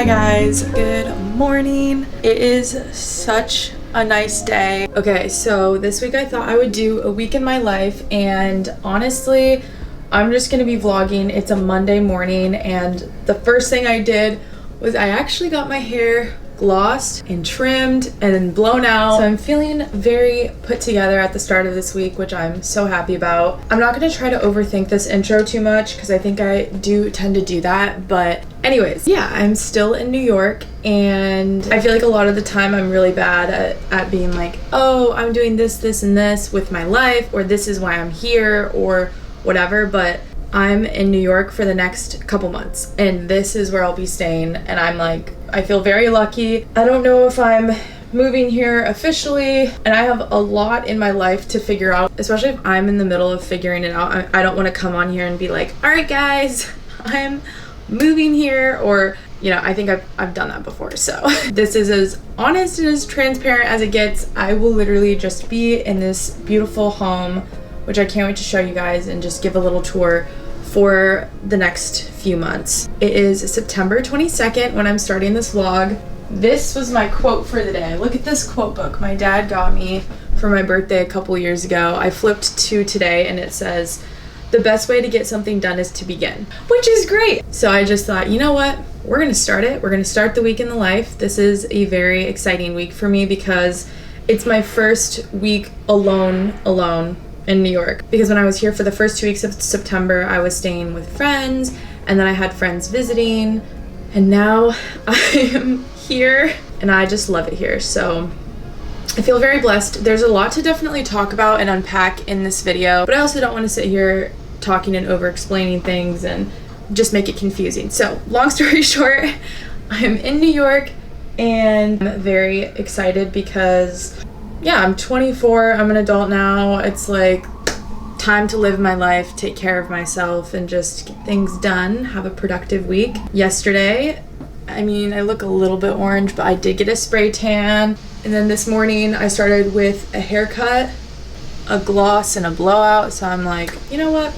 Hi guys, good morning. It is such a nice day. Okay, so this week I thought I would do a week in my life, and honestly, I'm just gonna be vlogging. It's a Monday morning, and the first thing I did was I actually got my hair glossed and trimmed and blown out. So I'm feeling very put together at the start of this week, which I'm so happy about. I'm not gonna try to overthink this intro too much because I think I do tend to do that. But anyways, yeah, I'm still in New York, and I feel like a lot of the time I'm really bad at being like, oh, I'm doing this, this, and this with my life, or this is why I'm here, or whatever. But I'm in New York for the next couple months, and this is where I'll be staying, and I feel very lucky. I don't know if I'm moving here officially, and I have a lot in my life to figure out, especially if I'm in the middle of figuring it out. I don't want to come on here and be like, all right guys, I'm moving here, or I think I've done that before. So this is as honest and as transparent as it gets. I will literally just be in this beautiful home, which I can't wait to show you guys and just give a little tour for the next few months. It is September 22nd when I'm starting this vlog. This was my quote for the day. Look at this quote book my dad got me for my birthday a couple years ago. I flipped to today, and it says, "The best way to get something done is to begin," which is great. So I just thought, you know what? We're gonna start it. We're gonna start the week in the life. This is a very exciting week for me because it's my first week alone in New York, because when I was here for the first 2 weeks of September, I was staying with friends, and then I had friends visiting, and now I am here, and I just love it here. So I feel very blessed. There's a lot to definitely talk about and unpack in this video, but I also don't want to sit here talking and over explaining things and just make it confusing. So long story short, I'm in New York, and I'm very excited because I'm 24, I'm an adult now. It's like time to live my life, take care of myself, and just get things done, have a productive week. Yesterday, I look a little bit orange, but I did get a spray tan. And then this morning I started with a haircut, a gloss, and a blowout. So I'm like, you know what?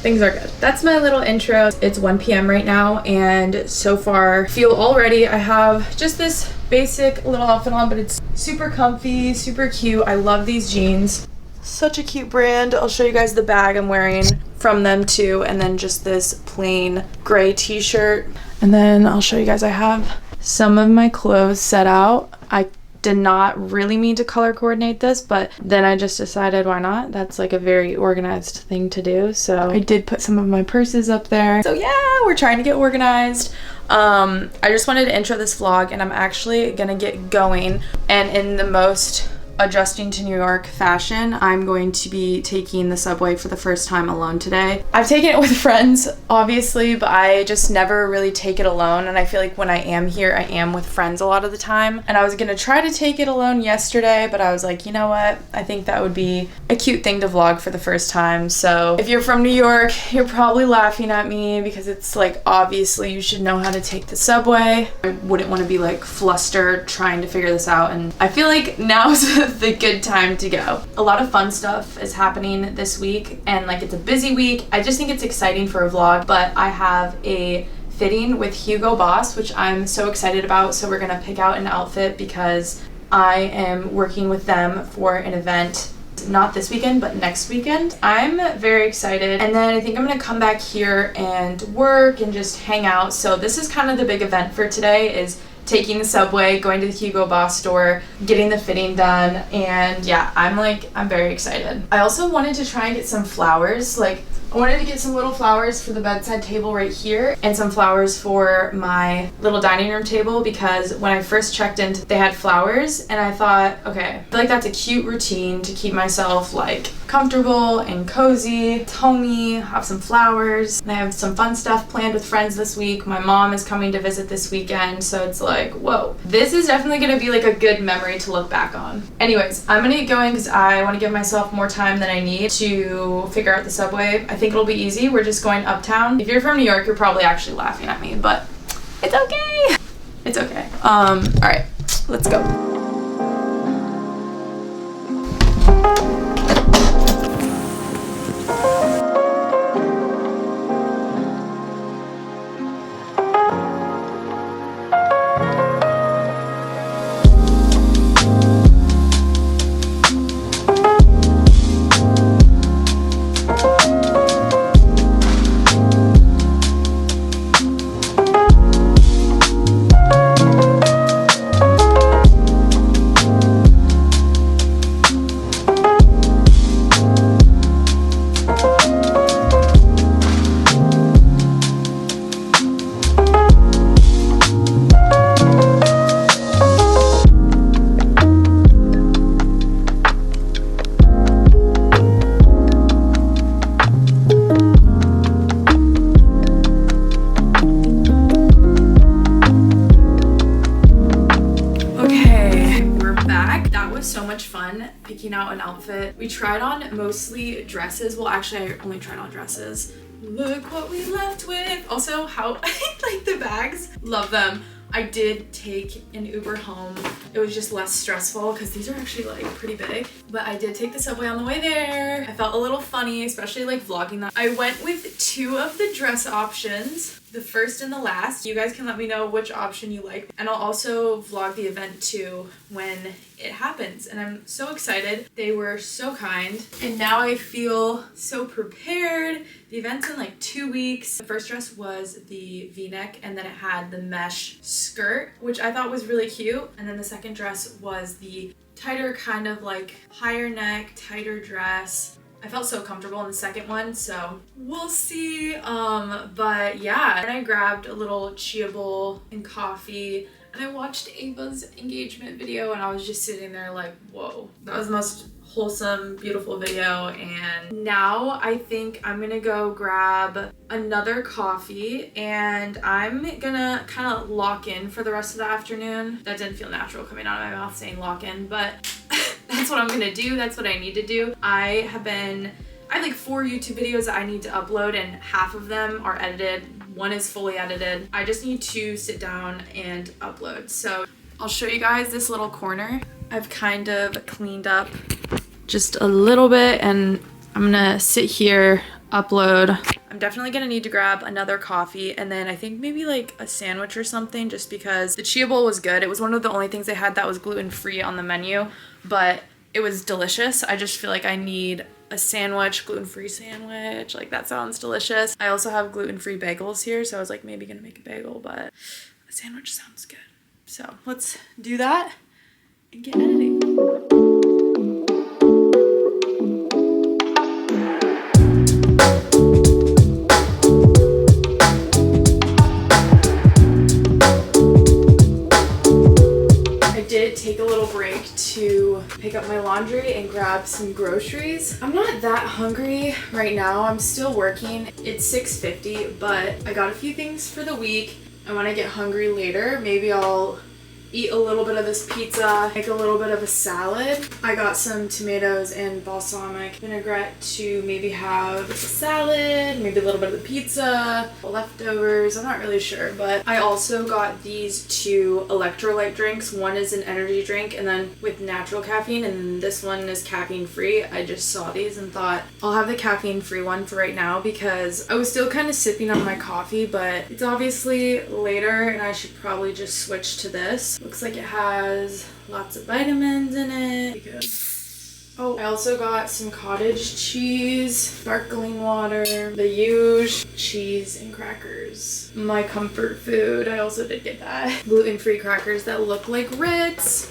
Things are good. That's my little intro. It's 1 p.m. right now, and so far feel already. I have just this basic little outfit on, but it's super comfy, super cute. I love these jeans. Such a cute brand. I'll show you guys the bag I'm wearing from them too, and then just this plain gray t-shirt. And then I'll show you guys I have some of my clothes set out. I did not really mean to color coordinate this, but then I just decided why not. That's like a very organized thing to do. So I did put some of my purses up there. So yeah, we're trying to get organized. I just wanted to intro this vlog, and I'm actually gonna get going, and in the most adjusting to New York fashion, I'm going to be taking the subway for the first time alone today. I've taken it with friends, obviously, but I just never really take it alone, and I feel like when I am here, I am with friends a lot of the time. And I was gonna try to take it alone yesterday, but I was like, you know what? I think that would be a cute thing to vlog for the first time. So if you're from New York, you're probably laughing at me because it's like, obviously you should know how to take the subway. I wouldn't want to be like flustered trying to figure this out, and I feel like now's the good time to go. A lot of fun stuff is happening this week, and like it's a busy week. I just think it's exciting for a vlog, but I have a fitting with Hugo Boss, which I'm so excited about. So we're gonna pick out an outfit because I am working with them for an event, not this weekend, but next weekend. I'm very excited. And then I think I'm gonna come back here and work and just hang out. So this is kind of the big event for today, is taking the subway, going to the Hugo Boss store, getting the fitting done, and yeah, I'm very excited. I also wanted to try and get some flowers. I wanted to get some little flowers for the bedside table right here, and some flowers for my little dining room table, because when I first checked in, they had flowers, and I thought, okay, I feel like that's a cute routine to keep myself like comfortable and cozy. It's homey, have some flowers, and I have some fun stuff planned with friends this week. My mom is coming to visit this weekend, so it's like, whoa, this is definitely gonna be like a good memory to look back on. Anyways, I'm gonna get going because I want to give myself more time than I need to figure out the subway. I think it'll be easy. We're just going uptown. If you're from New York, you're probably actually laughing at me, but it's okay. It's okay. All right, let's go. was so much fun picking out an outfit. We tried on mostly dresses. Well, actually, I only tried on dresses. Look what we left with. Also, how I like the bags. Love them. I did take an Uber home. It was just less stressful because these are actually like pretty big. But I did take the subway on the way there. I felt a little funny, especially like vlogging that. I went with 2 of the dress options, the first and the last. You guys can let me know which option you like. And I'll also vlog the event too when it happens. And I'm so excited. They were so kind. And now I feel so prepared. The event's in like 2 weeks. The first dress was the V-neck and then it had the mesh skirt, which I thought was really cute. And then the second dress was the tighter kind of like higher neck, tighter dress. I felt so comfortable in the second one, so we'll see. But yeah, and I grabbed a little chia bowl and coffee and I watched Ava's engagement video and I was just sitting there like, whoa, that was the most wholesome, beautiful video. And now I think I'm gonna go grab another coffee and I'm gonna kind of lock in for the rest of the afternoon. That didn't feel natural coming out of my mouth saying lock in, but that's what I'm gonna do. That's what I need to do. I have like 4 YouTube videos that I need to upload and half of them are edited. One is fully edited. I just need to sit down and upload. So I'll show you guys this little corner. I've kind of cleaned up just a little bit and I'm gonna sit here, upload. I'm definitely gonna need to grab another coffee and then I think maybe like a sandwich or something just because the chia bowl was good. It was one of the only things they had that was gluten-free on the menu, but it was delicious. I just feel like I need a sandwich, gluten-free sandwich. Like that sounds delicious. I also have gluten-free bagels here, so I was like maybe gonna make a bagel, but a sandwich sounds good. So let's do that and get editing. Take a little break to pick up my laundry and grab some groceries. I'm not that hungry right now. I'm still working. It's 6:50, but I got a few things for the week. I want to get hungry later. Maybe I'll eat a little bit of this pizza, make a little bit of a salad. I got some tomatoes and balsamic vinaigrette to maybe have a salad, maybe a little bit of the pizza, leftovers, I'm not really sure. But I also got these 2 electrolyte drinks. One is an energy drink and then with natural caffeine, and this one is caffeine free. I just saw these and thought I'll have the caffeine free one for right now because I was still kind of sipping on my coffee, but it's obviously later and I should probably just switch to this. Looks like it has lots of vitamins in it. Good. Oh, I also got some cottage cheese, sparkling water, the huge cheese and crackers. My comfort food. I also did get that. Gluten-free crackers that look like Ritz.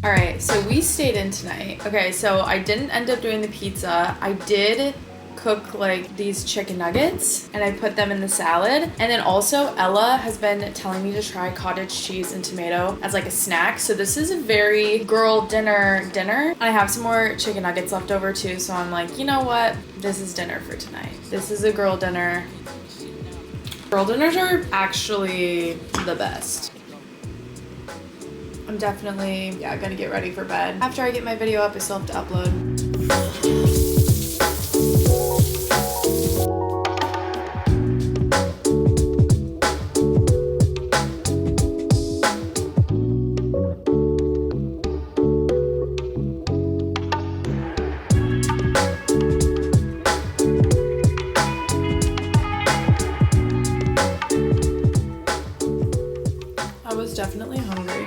All right, so we stayed in tonight. Okay, so I didn't end up doing the pizza. I did cook like these chicken nuggets and I put them in the salad. And then also Ella has been telling me to try cottage cheese and tomato as like a snack. So this is a very girl dinner. I have some more chicken nuggets left over too. So I'm like, you know what? This is dinner for tonight. This is a girl dinner. Girl dinners are actually the best. I'm definitely, gonna get ready for bed. After I get my video up, I still have to upload. I was definitely hungry.